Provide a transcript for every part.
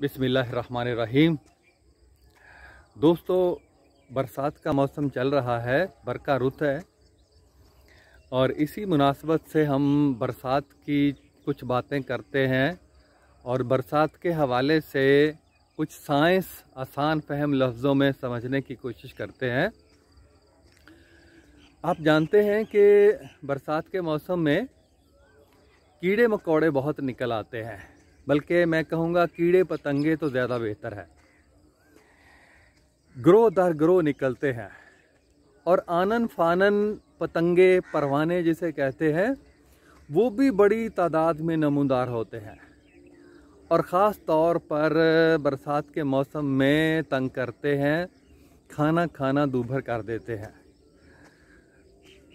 बिस्मिल्लाहिर्रहमानिर्रहीम। दोस्तों, बरसात का मौसम चल रहा है, बरका रुत है और इसी मुनासबत से हम बरसात की कुछ बातें करते हैं और बरसात के हवाले से कुछ साइंस आसान फहम लफ्ज़ों में समझने की कोशिश करते हैं। आप जानते हैं कि बरसात के मौसम में कीड़े मकोड़े बहुत निकल आते हैं, बल्कि मैं कहूँगा कीड़े पतंगे तो ज़्यादा बेहतर है। ग्रोह दर ग्रोह निकलते हैं और आनन फानन पतंगे परवाने जिसे कहते हैं वो भी बड़ी तादाद में नमूदार होते हैं और ख़ास तौर पर बरसात के मौसम में तंग करते हैं, खाना खाना दूभर कर देते हैं।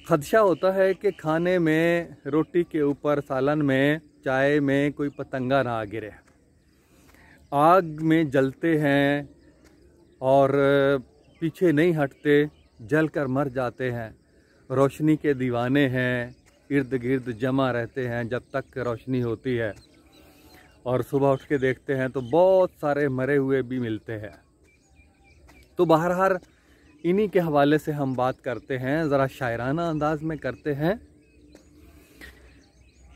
खदशा होता है कि खाने में, रोटी के ऊपर, सालन में, चाय में कोई पतंगा ना गिरे। आग में जलते हैं और पीछे नहीं हटते, जल कर मर जाते हैं। रोशनी के दीवाने हैं, इर्द गिर्द जमा रहते हैं जब तक रोशनी होती है और सुबह उठ के देखते हैं तो बहुत सारे मरे हुए भी मिलते हैं। तो बहरहाल इन्हीं के हवाले से हम बात करते हैं, ज़रा शायराना अंदाज में करते हैं।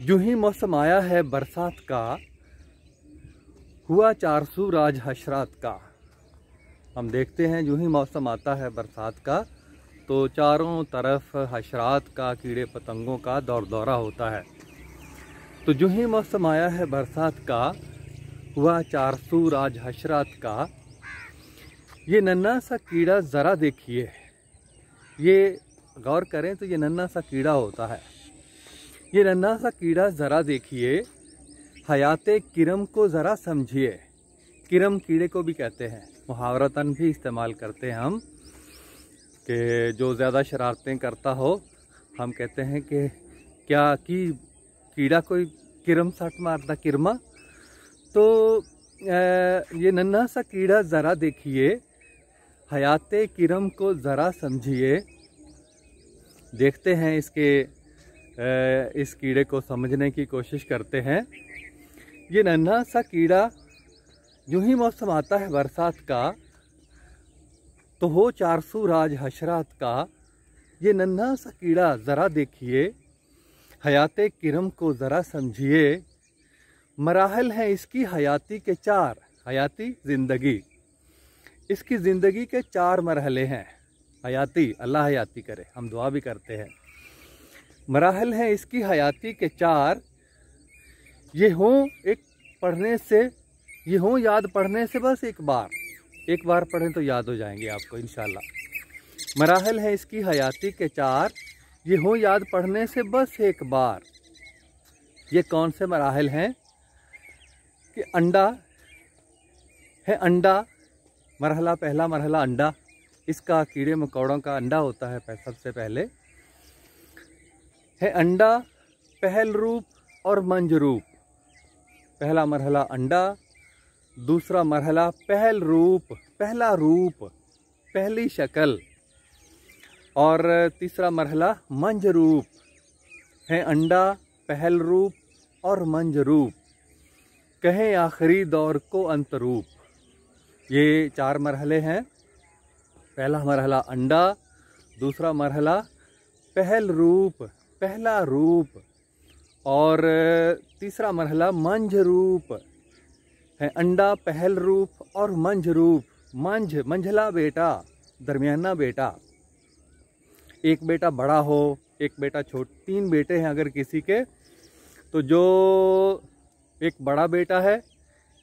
यूं ही मौसम आया है बरसात का, हुआ चारसू राज हशरात का। हम देखते हैं यूं ही मौसम आता है बरसात का तो चारों तरफ हशरात का, कीड़े पतंगों का दौर दौरा होता है। तो यूं ही मौसम आया है बरसात का, हुआ चारसू राज हशरात का। ये नन्हा सा कीड़ा ज़रा देखिए, ये गौर करें तो ये नन्हा सा कीड़ा होता है। ये नन्हा सा कीड़ा ज़रा देखिए, हयाते किरम को ज़रा समझिए। किरम कीड़े को भी कहते हैं, मुहावरतन भी इस्तेमाल करते हैं हम, कि जो ज़्यादा शरारतें करता हो हम कहते हैं कि क्या कि कीड़ा कोई किरम सट मारता किरमा। तो ये नन्हा सा कीड़ा ज़रा देखिए, हयाते किरम को ज़रा समझिए। देखते हैं इस कीड़े को समझने की कोशिश करते हैं। ये नन्हा सा कीड़ा, यूं ही मौसम आता है बरसात का तो हो चारसू राज हशरात का। ये नन्हा सा कीड़ा ज़रा देखिए, हयाते किरम को ज़रा समझिए। मराहल हैं इसकी हयाती के चार, हयाती ज़िंदगी, इसकी ज़िंदगी के 4 मरहले हैं। हयाती, अल्लाह हयाती करे, हम दुआ भी करते हैं। मराहल हैं इसकी हयाती के 4, ये हों एक पढ़ने से, ये हों याद पढ़ने से बस एक बार पढ़ें तो याद हो जाएंगे आपको इंशाल्लाह। मराहल हैं इसकी हयाती के 4, ये हों याद पढ़ने से बस एक बार। ये कौन से मराहल हैं? कि अंडा है, अंडा मरहला, पहला मरहला अंडा, इसका कीड़े मकोड़ों का अंडा होता है सबसे पहले है। अंडा, पहल रूप और मंज रूप। पहला मरहला अंडा, दूसरा मरहला पहल रूप, पहला रूप, पहली शक्ल, और तीसरा मरहला मंज रूप है। अंडा, पहल रूप और मंज रूप, कहें आखिरी दौर को अंत रूप। ये 4 मरहले हैं। पहला मरहला अंडा, दूसरा मरहला पहल रूप, पहला रूप, और तीसरा मरहला मंझ रूप है। अंडा, पहल रूप और मंझ रूप। मंझला बेटा, दरमियाना बेटा। एक बेटा बड़ा हो, एक बेटा छोटा, 3 बेटे हैं अगर किसी के, तो जो एक बड़ा बेटा है,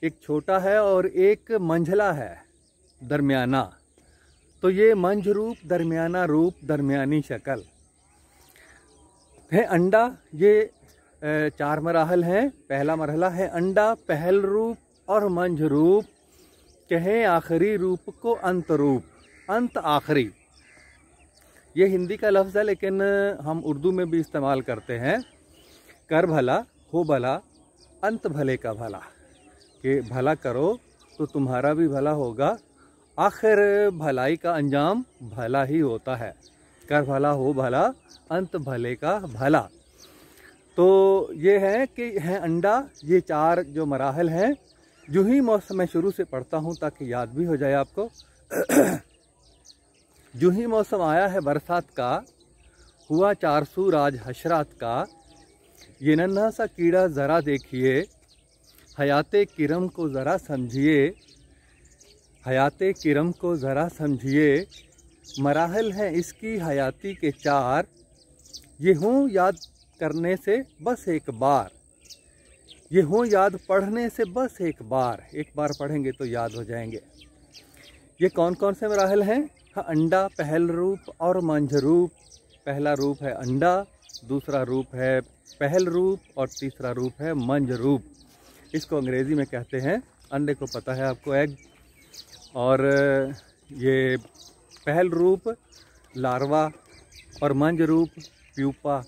एक छोटा है और एक मंझला है, दरमियाना। तो ये मंझ रूप, दरमियाना रूप, दरमियानी शक्ल है अंडा। ये 4 मराहल हैं। पहला मरहला है अंडा, पहल रूप और मंझ रूप, कहें आखिरी रूप को अंत रूप। अंत, आखिरी, ये हिंदी का लफ्ज़ है लेकिन हम उर्दू में भी इस्तेमाल करते हैं। कर भला, हो भला, अंत भले का भला, कि भला करो तो तुम्हारा भी भला होगा, आखिर भलाई का अंजाम भला ही होता है। कर भला, हो भला, अंत भले का भला। तो ये है कि है अंडा, ये 4 जो मराहल हैं जो ही मौसम मैं शुरू से पढ़ता हूँ ताकि याद भी हो जाए आपको। जो ही मौसम आया है बरसात का, हुआ चारसू राज हशरात का। ये नन्हा सा कीड़ा ज़रा देखिए, हयाते किरम को ज़रा समझिए, हयाते किरम को ज़रा समझिए। मराहल हैं इसकी हयाती के चार, ये हों याद करने से बस एक बार, ये हों याद पढ़ने से बस एक बार पढ़ेंगे तो याद हो जाएंगे। ये कौन कौन से मराहल हैं? हाँ, अंडा, पहल रूप और मंझ रूप। पहला रूप है अंडा, दूसरा रूप है पहल रूप और तीसरा रूप है मंझ रूप। इसको अंग्रेज़ी में कहते हैं, अंडे को पता है आपको, एग। और ये पहल रूप लार्वा और मंझ रूप प्यूपा,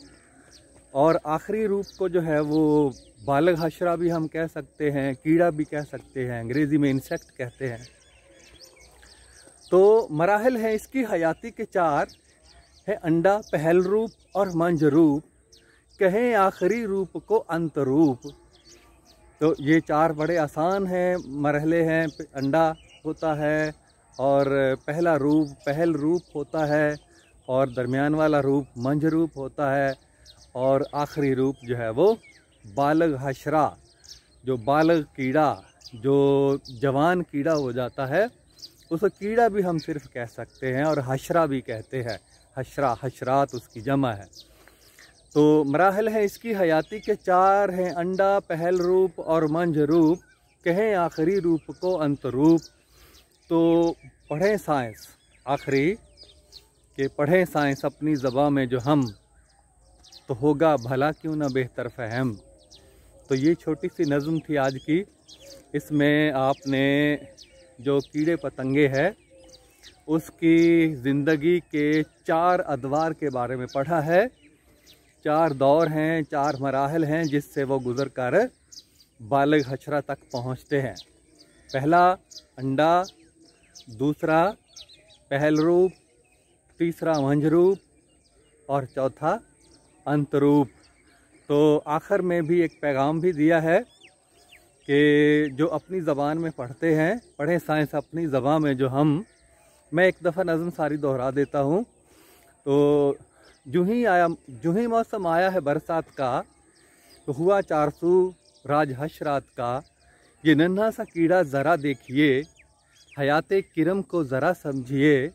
और आखिरी रूप को जो है वो बालग हशरा भी हम कह सकते हैं, कीड़ा भी कह सकते हैं, अंग्रेज़ी में इंसेक्ट कहते हैं। तो मराहल हैं इसकी हयाती के चार, है अंडा, पहल रूप और मंझ रूप, कहें आखिरी रूप को अंत रूप। तो ये चार बड़े आसान हैं मरहले हैं। अंडा होता है और पहला रूप पहल रूप होता है, और दरमियान वाला रूप मंझ रूप होता है, और आखिरी रूप जो है वो बालग हशरा, जो बालग कीड़ा, जो जवान कीड़ा हो जाता है, उसको कीड़ा भी हम सिर्फ कह सकते हैं, और हशरा भी कहते हैं। हशरा, हशरात उसकी जमा है। तो मराहल है इसकी हयाती के चार हैं, अंडा, पहल रूप और मंझ रूप, कहें आखिरी रूप को अंत रूप। तो पढ़ें साइंस, आखिरी के पढ़ें साइंस अपनी ज़बान में जो हम, तो होगा भला क्यों ना बेहतर फहम। तो ये छोटी सी नज़म थी आज की। इसमें आपने जो कीड़े पतंगे हैं उसकी ज़िंदगी के 4 अदवार के बारे में पढ़ा है। 4 दौर हैं, 4 मराहल हैं जिससे वो गुज़र कर बालग हशरा तक पहुँचते हैं। पहला अंडा, दूसरा पहल रूप, तीसरा मंझ रूप और चौथा अंत रूप। तो आखिर में भी एक पैगाम भी दिया है कि जो अपनी ज़बान में पढ़ते हैं, पढ़ें साइंस अपनी ज़बान में जो हम। मैं एक दफ़ा नज़म सारी दोहरा देता हूँ। तो जो ही मौसम आया है बरसात का, तो हुआ चारसू राज हशरात का। ये नन्हा सा कीड़ा ज़रा देखिए, हयाते किरम को ज़रा समझिए।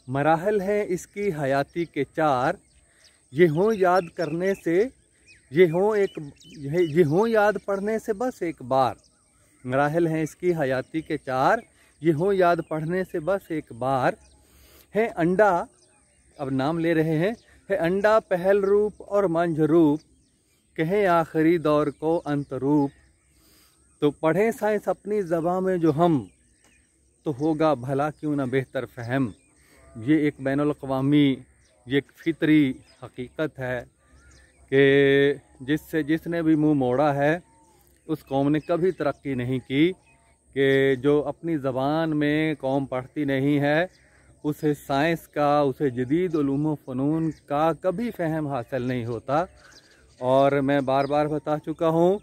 मराहल हैं इसकी हयाती के चार, ये हों याद करने से, ये हों याद पढ़ने से बस एक बार। मराहल हैं इसकी हयाती के चार, ये हों याद पढ़ने से बस एक बार। है अंडा, अब नाम ले रहे हैं, है अंडा, पहल रूप और मंझ रूप, कहें आखिरी दौर को अंत रूप। तो पढ़ें साइंस अपनी ज़बान में जो हम, तो होगा भला क्यों ना बेहतर फहम। ये एक बैनुल अक़वामी, ये एक फितरी हकीकत है कि जिसने भी मुंह मोड़ा है उस कौम ने कभी तरक्की नहीं की। कि जो अपनी ज़बान में कौम पढ़ती नहीं है उसे साइंस का, उसे जदीद उलूम व फ़नून का कभी फ़हम हासिल नहीं होता। और मैं बार बार बता चुका हूँ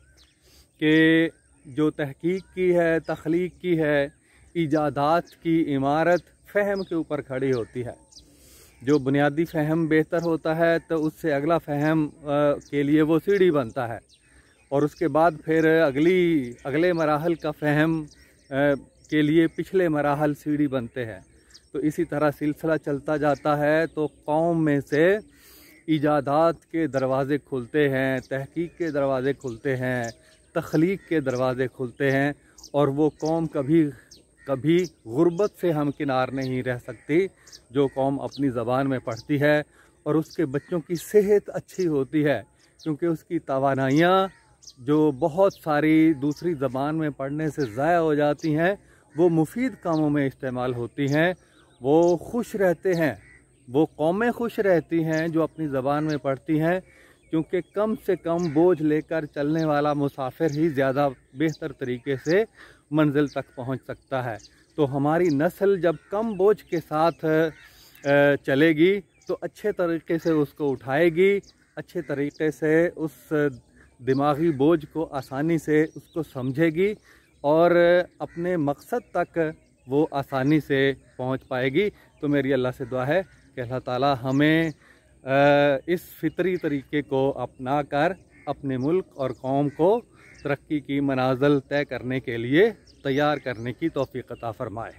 कि जो तहकीक की है, तख्लीक की है, ईजादात की इमारत फ़हम के ऊपर खड़ी होती है। जो बुनियादी फ़हम बेहतर होता है तो उससे अगला फ़हम के लिए वो सीढ़ी बनता है, और उसके बाद फिर अगले मराहल का फ़हम के लिए पिछले मराहल सीढ़ी बनते हैं। तो इसी तरह सिलसिला चलता जाता है। तो कौम में से ईजादात के दरवाज़े खुलते हैं, तहकीक के दरवाज़े खुलते हैं, तख्लीक के दरवाज़े खुलते हैं, और वो कौम कभी गुर्बत से हमकिनार नहीं रह सकती जो कौम अपनी ज़बान में पढ़ती है। और उसके बच्चों की सेहत अच्छी होती है क्योंकि उसकी तवानाइयाँ जो बहुत सारी दूसरी ज़बान में पढ़ने से ज़ाया हो जाती हैं, वो मुफीद कामों में इस्तेमाल होती हैं। वो खुश रहते हैं, वो कौमें खुश रहती हैं जो अपनी ज़बान में पढ़ती हैं, क्योंकि कम से कम बोझ लेकर चलने वाला मुसाफिर ही ज़्यादा बेहतर तरीके से मंजिल तक पहुंच सकता है। तो हमारी नस्ल जब कम बोझ के साथ चलेगी तो अच्छे तरीके से उसको उठाएगी, अच्छे तरीके से उस दिमागी बोझ को आसानी से उसको समझेगी, और अपने मकसद तक वो आसानी से पहुंच पाएगी। तो मेरी अल्लाह से दुआ है कि अल्लाह ताला हमें इस फितरी तरीके को अपना कर अपने मुल्क और कौम को तरक्की की मनाज़िल तय करने के लिए तैयार करने की तौफ़ीक़ अता फ़रमाए।